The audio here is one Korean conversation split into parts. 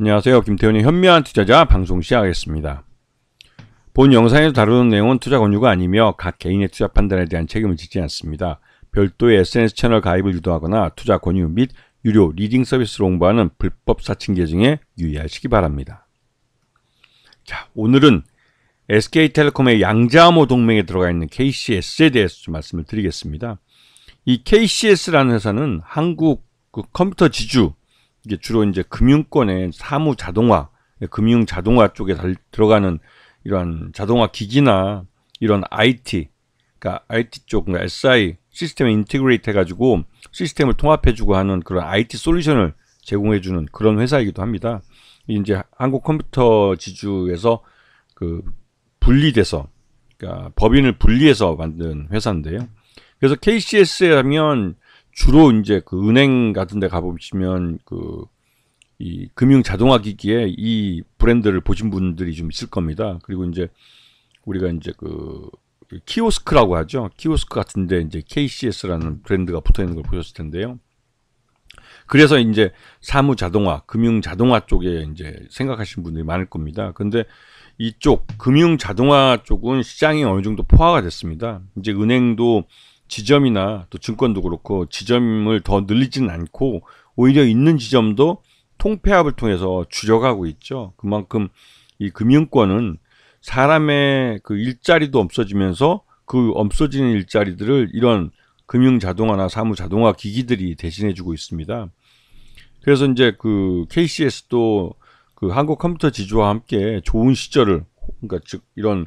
안녕하세요. 김태훈의 현명한 투자자 방송 시작하겠습니다. 본 영상에서 다루는 내용은 투자 권유가 아니며 각 개인의 투자 판단에 대한 책임을 지지 않습니다. 별도의 SNS 채널 가입을 유도하거나 투자 권유 및 유료 리딩 서비스로 홍보하는 불법 사칭 계정에 유의하시기 바랍니다. 자, 오늘은 SK텔레콤의 양자암호 동맹에 들어가 있는 KCS에 대해서 좀 말씀을 드리겠습니다. 이 KCS라는 회사는 한국 컴퓨터 지주, 이게 주로 이제 금융권의 사무 자동화, 금융 자동화 쪽에 들어가는 이러한 자동화 기기나 이런 IT, 그러니까 IT 쪽, 그러니까 SI 시스템에 인티그레이트 해가지고 시스템을 통합해주고 하는 그런 IT 솔루션을 제공해주는 그런 회사이기도 합니다. 이제 한국 컴퓨터 지주에서 분리돼서, 그러니까 법인을 분리해서 만든 회사인데요. 그래서 KCS에 하면 주로 이제 은행 같은 데 가보시면 이 금융 자동화 기기에 이 브랜드를 보신 분들이 좀 있을 겁니다. 그리고 이제 우리가 이제 키오스크라고 하죠. 키오스크 같은 데 이제 KCS라는 브랜드가 붙어 있는 걸 보셨을 텐데요. 그래서 이제 사무 자동화, 금융 자동화 쪽에 이제 생각하시는 분들이 많을 겁니다. 근데 이쪽 금융 자동화 쪽은 시장이 어느 정도 포화가 됐습니다. 이제 은행도 지점이나 또 증권도 그렇고 지점을 더 늘리지는 않고 오히려 있는 지점도 통폐합을 통해서 줄여가고 있죠. 그만큼 이 금융권은 사람의 일자리도 없어지면서 그 없어지는 일자리들을 이런 금융 자동화나 사무 자동화 기기들이 대신해주고 있습니다. 그래서 이제 KCS도 한국 컴퓨터 지주와 함께 좋은 시절을, 그러니까 즉 이런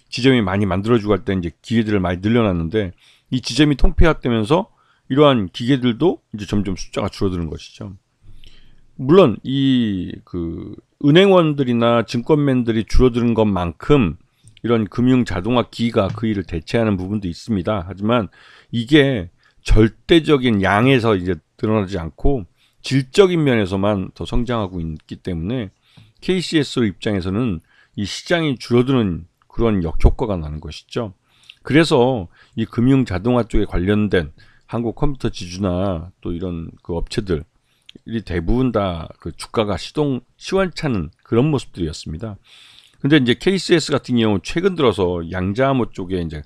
지점이 많이 만들어주고 할 때 이제 기계들을 많이 늘려놨는데 이 지점이 통폐합되면서 이러한 기계들도 이제 점점 숫자가 줄어드는 것이죠. 물론 이 은행원들이나 증권맨들이 줄어드는 것만큼 이런 금융 자동화 기기가 그 일을 대체하는 부분도 있습니다. 하지만 이게 절대적인 양에서 이제 드러나지 않고 질적인 면에서만 더 성장하고 있기 때문에 KCS 입장에서는 이 시장이 줄어드는 그런 역효과가 나는 것이죠. 그래서 이 금융 자동화 쪽에 관련된 한국 컴퓨터 지주나 또 이런 업체들이 대부분 다 주가가 시원찮은 그런 모습들이었습니다. 근데 이제 KCS 같은 경우 최근 들어서 양자암호 쪽에 이제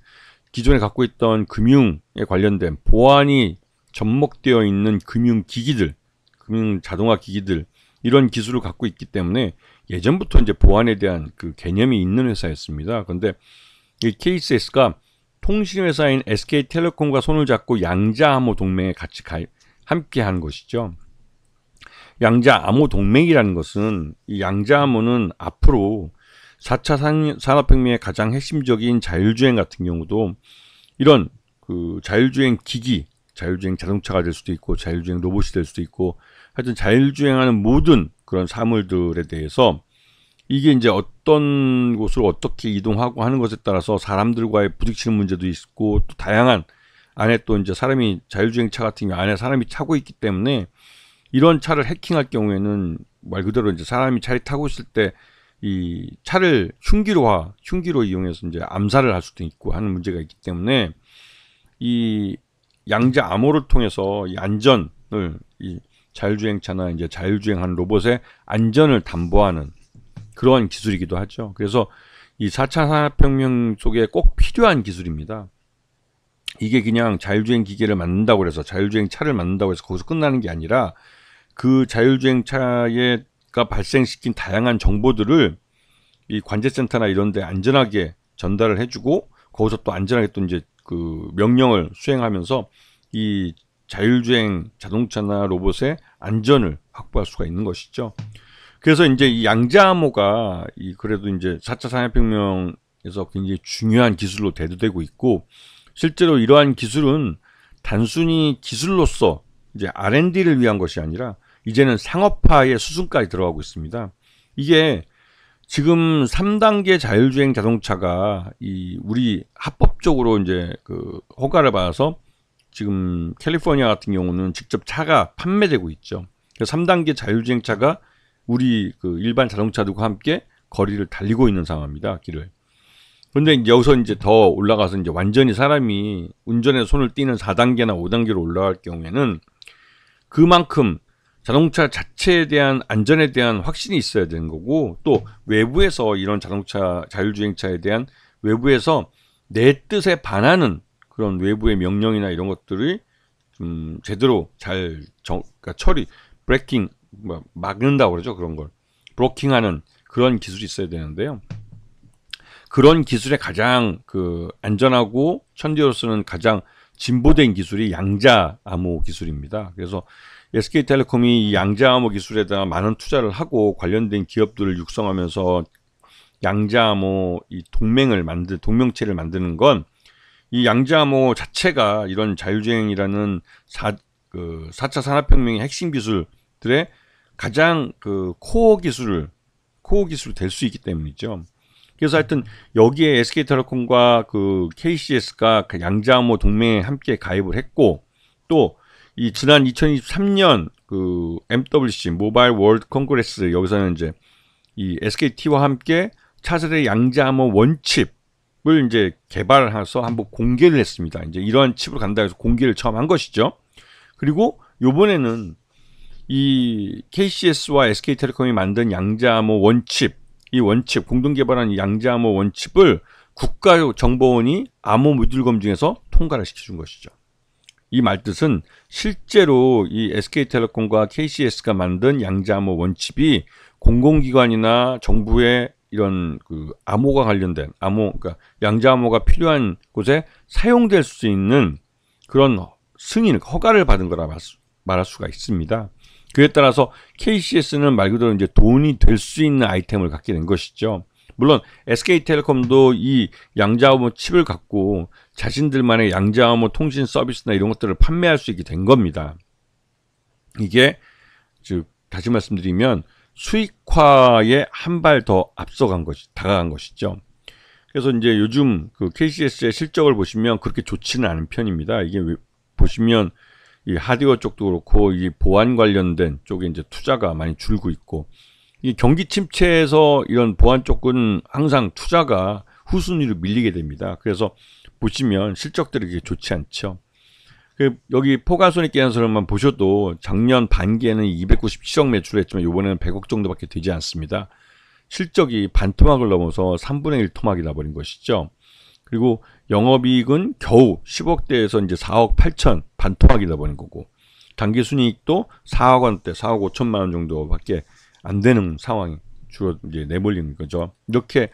기존에 갖고 있던 금융에 관련된 보안이 접목되어 있는 금융 기기들, 금융 자동화 기기들, 이런 기술을 갖고 있기 때문에 예전부터 이제 보안에 대한 개념이 있는 회사였습니다. 그런데 이 KCS가 통신회사인 SK텔레콤과 손을 잡고 양자암호 동맹에 같이 함께 한 것이죠. 양자암호 동맹이라는 것은, 이 양자암호는 앞으로 4차 산업혁명의 가장 핵심적인 자율주행 같은 경우도 이런 자율주행 기기, 자율주행 자동차가 될 수도 있고 자율주행 로봇이 될 수도 있고 하여튼 자율주행하는 모든 그런 사물들에 대해서 이게 이제 어떤 곳으로 어떻게 이동하고 하는 것에 따라서 사람들과의 부딪히는 문제도 있고 또 다양한 안에 또 이제 사람이 자율주행차 같은 경우 안에 사람이 타고 있기 때문에 이런 차를 해킹할 경우에는 말 그대로 이제 사람이 차에 타고 있을 때 이 차를 흉기로 이용해서 이제 암살을 할 수도 있고 하는 문제가 있기 때문에 이 양자 암호를 통해서 이 안전을, 이 자율주행차나 이제 자율주행하는 로봇의 안전을 담보하는 그러한 기술이기도 하죠. 그래서 이 4차 산업혁명 속에 꼭 필요한 기술입니다. 이게 그냥 자율주행 기계를 만든다고 해서, 자율주행 차를 만든다고 해서 거기서 끝나는 게 아니라 그 자율주행 차가 발생시킨 다양한 정보들을 이 관제센터나 이런 데 안전하게 전달을 해주고 거기서 또 안전하게 또 이제 명령을 수행하면서 이 자율주행 자동차나 로봇의 안전을 확보할 수가 있는 것이죠. 그래서 이제 이 양자암호가 그래도 이제 4차 산업혁명에서 굉장히 중요한 기술로 대두되고 있고, 실제로 이러한 기술은 단순히 기술로서 이제 R&D를 위한 것이 아니라 이제는 상업화의 수순까지 들어가고 있습니다. 이게 지금 3단계 자율주행 자동차가 우리 합법적으로 이제 허가를 받아서 지금 캘리포니아 같은 경우는 직접 차가 판매되고 있죠. 3단계 자율주행차가 우리 일반 자동차들과 함께 거리를 달리고 있는 상황입니다. 길을. 그런데 이제 여기서 이제 더 올라가서 이제 완전히 사람이 운전에 손을 떼는 4단계나 5단계로 올라갈 경우에는 그만큼 자동차 자체에 대한 안전에 대한 확신이 있어야 되는 거고, 또 외부에서 이런 자동차 자율주행차에 대한 외부에서 내 뜻에 반하는 그런 외부의 명령이나 이런 것들이 좀 제대로 잘 그러니까 처리, 브레이킹, 막는다고 그러죠. 그런 걸 브로킹하는 그런 기술이 있어야 되는데요. 그런 기술에 가장 안전하고 현재로서는 가장 진보된 기술이 양자암호 기술입니다. 그래서 SK텔레콤이 이 양자암호 기술에다가 많은 투자를 하고 관련된 기업들을 육성하면서 양자암호 이 동명체를 만드는 건, 이 양자암호 자체가 이런 자율주행이라는 4차 산업혁명의 핵심 기술들의 가장 코어 기술이 될 수 있기 때문이죠. 그래서 하여튼 여기에 SK텔레콤과 KCS가 양자암호 동맹에 함께 가입을 했고, 또 이 지난 2023년 MWC 모바일 월드 컨그레스, 여기서는 이제 이 SKT와 함께 차세대 양자암호 원칩을 이제 개발해서 한번 공개를 했습니다. 이제 이러한 칩으로 간다 해서 공개를 처음 한 것이죠. 그리고 요번에는 이 KCS와 SK텔레콤이 만든 양자암호 원칩, 이 원칩 공동 개발한 이 양자암호 원칩을 국가정보원이 암호 모듈 검증에서 통과를 시켜준 것이죠. 이 말뜻은 실제로 이 SK텔레콤과 KCS가 만든 양자암호 원칩이 공공기관이나 정부의 이런 암호가 관련된 그러니까 양자암호가 필요한 곳에 사용될 수 있는 그런 허가를 받은 거라 말할 수가 있습니다. 그에 따라서 KCS는 말 그대로 이제 돈이 될 수 있는 아이템을 갖게 된 것이죠. 물론 SK텔레콤도 이 양자암호 칩을 갖고 자신들만의 양자암호 통신 서비스나 이런 것들을 판매할 수 있게 된 겁니다. 이게 다시 말씀드리면 수익화에 한 발 더 다가간 것이죠. 그래서 이제 요즘 KCS의 실적을 보시면 그렇게 좋지는 않은 편입니다. 이게 보시면 이 하드웨어 쪽도 그렇고 이 보안 관련된 쪽에 이제 투자가 많이 줄고 있고, 이 경기 침체에서 이런 보안 쪽은 항상 투자가 후순위로 밀리게 됩니다. 그래서 보시면 실적들이 그렇게 좋지 않죠. 여기 포괄손익계산서만 보셔도 작년 반기에는 297억 매출했지만 이번에는 100억 정도밖에 되지 않습니다. 실적이 반토막을 넘어서 3분의 1 토막이 나버린 것이죠. 그리고 영업이익은 겨우 10억대에서 이제 4억 8천 반토막이 나버린 거고, 당기순이익도 4억 원대, 4억 5천만 원 정도밖에 안 되는 상황이 주로 이제 내몰리는 거죠. 이렇게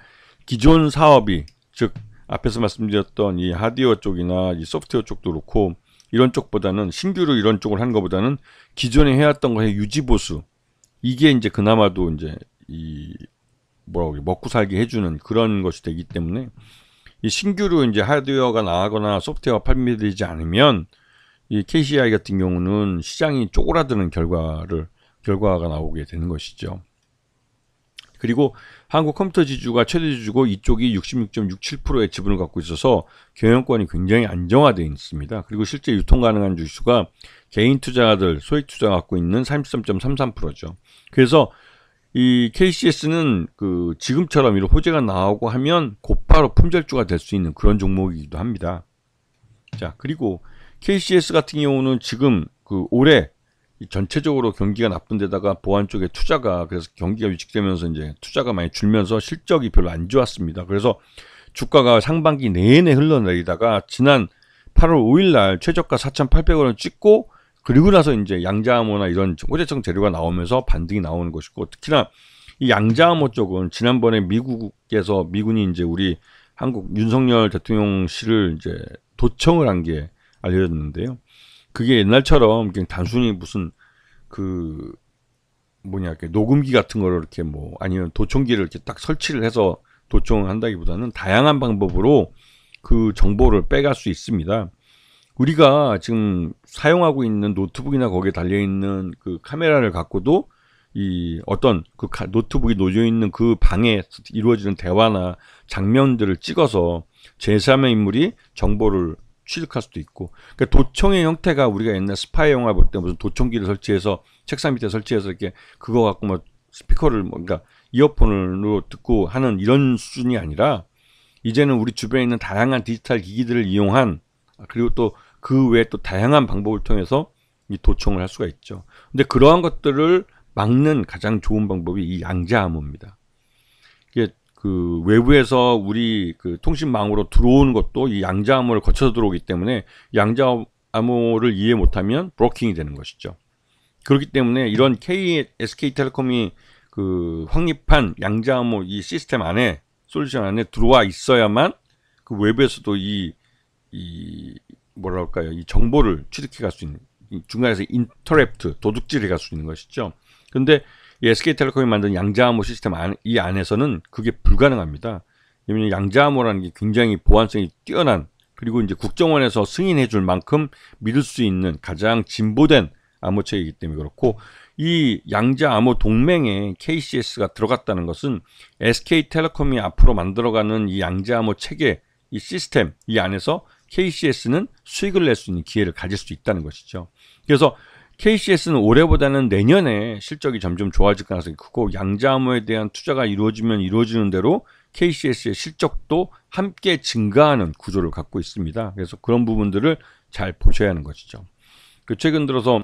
기존 사업이, 즉 앞에서 말씀드렸던 이 하드웨어 쪽이나 이 소프트웨어 쪽도 그렇고 이런 쪽보다는, 신규로 이런 쪽을 하는 것보다는 기존에 해왔던 거의 유지보수, 이게 이제 그나마도 이제 먹고 살게 해주는 그런 것이 되기 때문에, 이 신규로 이제 하드웨어가 나가거나 소프트웨어가 판매되지 않으면 이 KCI 같은 경우는 시장이 쪼그라드는 결과가 나오게 되는 것이죠. 그리고 한국 컴퓨터 지주가 최대 지주고 이쪽이 66.67%의 지분을 갖고 있어서 경영권이 굉장히 안정화되어 있습니다. 그리고 실제 유통 가능한 주수가 개인 투자자들, 소액 투자 갖고 있는 33.33%죠. 그래서 이 KCS는 지금처럼 이런 호재가 나오고 하면 곧바로 품절주가 될 수 있는 그런 종목이기도 합니다. 자, 그리고 KCS 같은 경우는 지금 올해 전체적으로 경기가 나쁜 데다가 보안 쪽에 투자가, 그래서 경기가 위축되면서 이제 투자가 많이 줄면서 실적이 별로 안 좋았습니다. 그래서 주가가 상반기 내내 흘러내리다가 지난 8월 5일 날 최저가 4,800원을 찍고, 그리고 나서 이제 양자암호나 이런 호재성 재료가 나오면서 반등이 나오는 것이고, 특히나 이 양자암호 쪽은 지난번에 미군이 이제 우리 한국 윤석열 대통령실을 이제 도청을 한 게 알려졌는데요. 그게 옛날처럼 그냥 단순히 무슨 이렇게 녹음기 같은 거를 이렇게 아니면 도청기를 이렇게 딱 설치를 해서 도청을 한다기보다는 다양한 방법으로 그 정보를 빼갈 수 있습니다. 우리가 지금 사용하고 있는 노트북이나 거기에 달려있는 그 카메라를 갖고도 이 어떤 노트북이 놓여있는 그 방에 이루어지는 대화나 장면들을 찍어서 제3의 인물이 정보를 취득할 수도 있고, 그러니까 도청의 형태가 우리가 옛날 스파이 영화 볼 때 무슨 도청기를 설치해서 책상 밑에 설치해서 이렇게 그거 갖고 스피커를 그러니까 이어폰으로 듣고 하는 이런 수준이 아니라, 이제는 우리 주변에 있는 다양한 디지털 기기들을 이용한, 그리고 또 그 외에 또 다양한 방법을 통해서 이 도청을 할 수가 있죠. 근데 그러한 것들을 막는 가장 좋은 방법이 이 양자암호입니다. 이게 그 외부에서 우리 그 통신망으로 들어오는 것도 이 양자암호를 거쳐서 들어오기 때문에 양자암호를 이해 못하면 브로킹이 되는 것이죠. 그렇기 때문에 이런 SK텔레콤이 그 확립한 양자암호 이 시스템 안에 솔루션 안에 들어와 있어야만 그 외부에서도 이 뭐랄까요, 이 정보를 취득해 갈 수 있는, 중간에서 인터랩트 도둑질해 갈 수 있는 것이죠. 근데 이 SK텔레콤이 만든 양자암호 시스템 이 안에서는 그게 불가능합니다. 왜냐하면 양자암호라는 게 굉장히 보안성이 뛰어난, 그리고 이제 국정원에서 승인해 줄 만큼 믿을 수 있는 가장 진보된 암호체이기 때문에 그렇고, 이 양자암호 동맹에 KCS가 들어갔다는 것은 SK텔레콤이 앞으로 만들어가는 이 양자암호 체계, 이 시스템 이 안에서 KCS는 수익을 낼 수 있는 기회를 가질 수 있다는 것이죠. 그래서 KCS는 올해보다는 내년에 실적이 점점 좋아질 가능성이 크고, 양자암호에 대한 투자가 이루어지면 이루어지는 대로 KCS의 실적도 함께 증가하는 구조를 갖고 있습니다. 그래서 그런 부분들을 잘 보셔야 하는 것이죠. 그 최근 들어서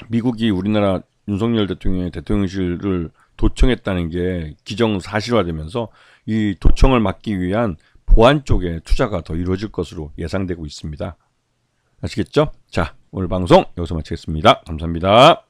미국이 우리나라 윤석열 대통령의 대통령실을 도청했다는 게 기정사실화되면서 이 도청을 막기 위한 보안 쪽에 투자가 더 이루어질 것으로 예상되고 있습니다. 아시겠죠? 자, 오늘 방송 여기서 마치겠습니다. 감사합니다.